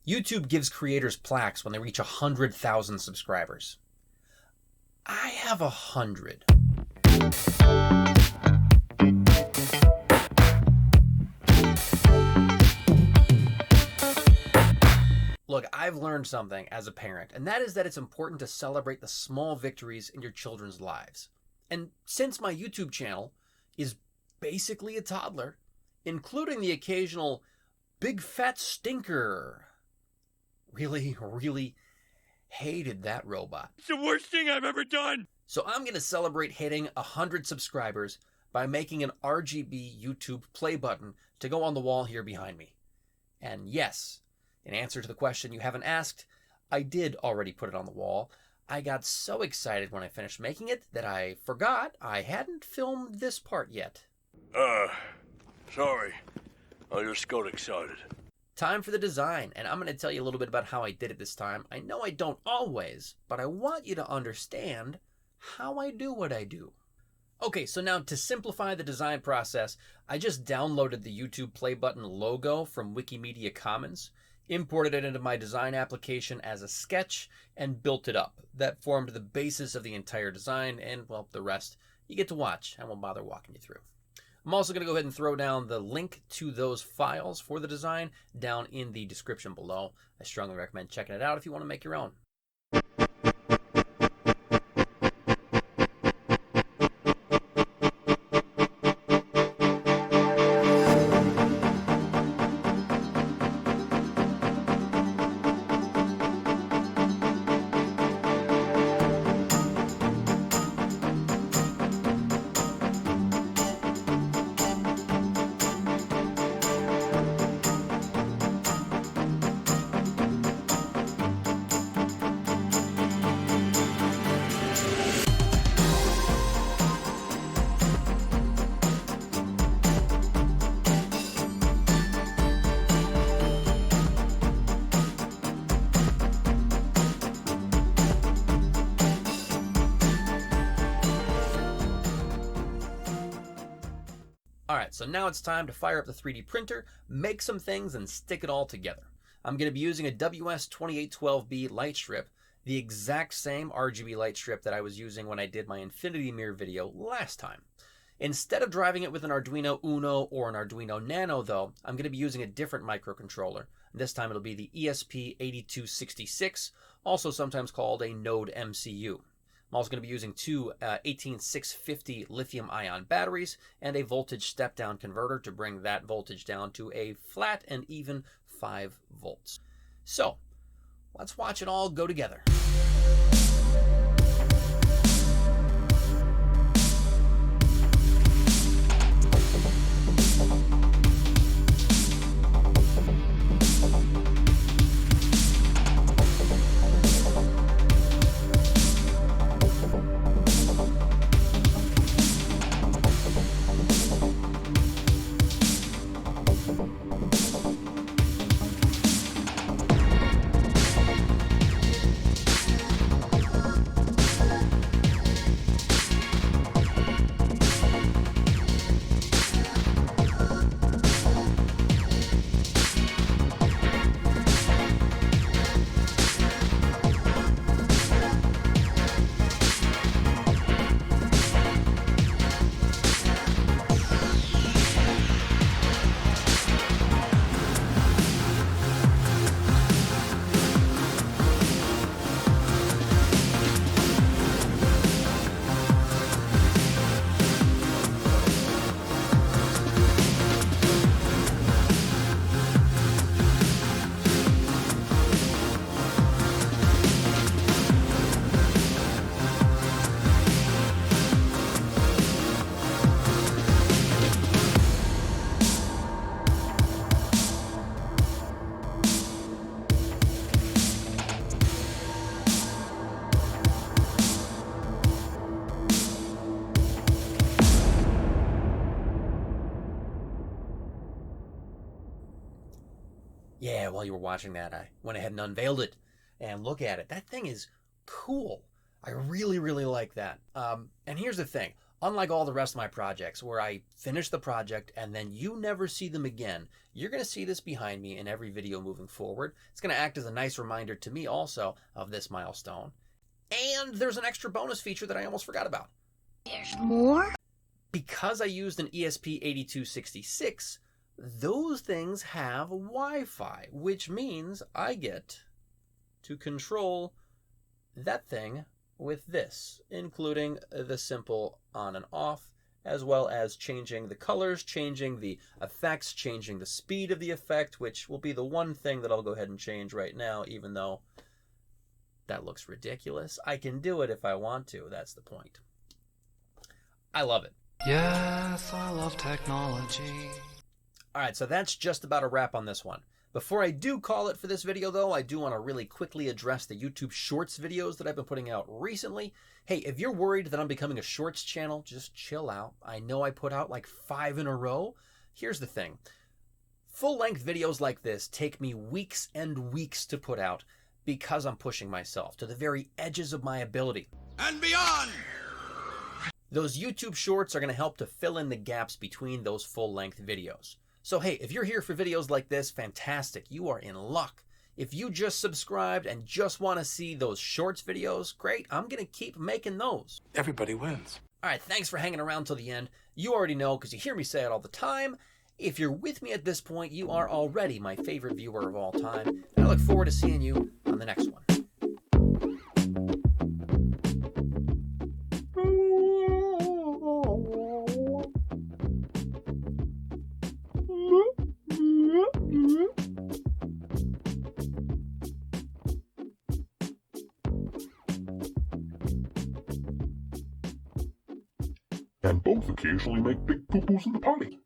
YouTube gives creators plaques when they reach 100,000 subscribers. I have 100. Look, I've learned something as a parent, and that is that it's important to celebrate the small victories in your children's lives. And since my YouTube channel is basically a toddler, including the occasional big fat stinker, really hated that robot. It's the worst thing I've ever done! So I'm going to celebrate hitting 100 subscribers by making an RGB YouTube play button to go on the wall here behind me. And yes, in answer to the question you haven't asked, I did already put it on the wall. I got so excited when I finished making it that I forgot I hadn't filmed this part yet. Sorry. I just got excited. Time for the design, and I'm going to tell you a little bit about how I did it this time. I know I don't always, but I want you to understand how I do what I do. Okay, so now to simplify the design process, I just downloaded the YouTube play button logo from Wikimedia Commons, imported it into my design application as a sketch, and built it up. That formed the basis of the entire design, and, well, the rest you get to watch. I won't bother walking you through. I'm also going to go ahead and throw down the link to those files for the design down in the description below. I strongly recommend checking it out if you want to make your own. Alright, so now it's time to fire up the 3D printer, make some things, and stick it all together. I'm going to be using a WS2812B light strip, the exact same RGB light strip that I was using when I did my Infinity Mirror video last time. Instead of driving it with an Arduino Uno or an Arduino Nano though, I'm going to be using a different microcontroller. This time it'll be the ESP8266, also sometimes called a Node MCU. I'm also going to be using two 18650 lithium-ion batteries and a voltage step-down converter to bring that voltage down to a flat and even 5 volts. So, let's watch it all go together. Yeah, while you were watching that, I went ahead and unveiled it. And look at it. That thing is cool. I really like that. And here's the thing. Unlike all the rest of my projects where I finish the project and then you never see them again, you're going to see this behind me in every video moving forward. It's going to act as a nice reminder to me also of this milestone. And there's an extra bonus feature that I almost forgot about. There's more? Because I used an ESP8266, those things have Wi-Fi, which means I get to control that thing with this, including the simple on and off, as well as changing the colors, changing the effects, changing the speed of the effect, which will be the one thing that I'll go ahead and change right now, even though that looks ridiculous. I can do it if I want to, that's the point. I love it. Yes, I love technology. Alright, so that's just about a wrap on this one. Before I do call it for this video, though, I do want to really quickly address the YouTube Shorts videos that I've been putting out recently. Hey, if you're worried that I'm becoming a Shorts channel, just chill out. I know I put out like 5 in a row. Here's the thing. Full-length videos like this take me weeks and weeks to put out because I'm pushing myself to the very edges of my ability. And beyond! Those YouTube Shorts are going to help to fill in the gaps between those full-length videos. So hey, if you're here for videos like this, fantastic, you are in luck. If you just subscribed and just want to see those Shorts videos, great, I'm going to keep making those. Everybody wins. Alright, thanks for hanging around till the end. You already know, because you hear me say it all the time, if you're with me at this point, you are already my favorite viewer of all time, and I look forward to seeing you on the next one. And both occasionally make big poo-poos in the potty.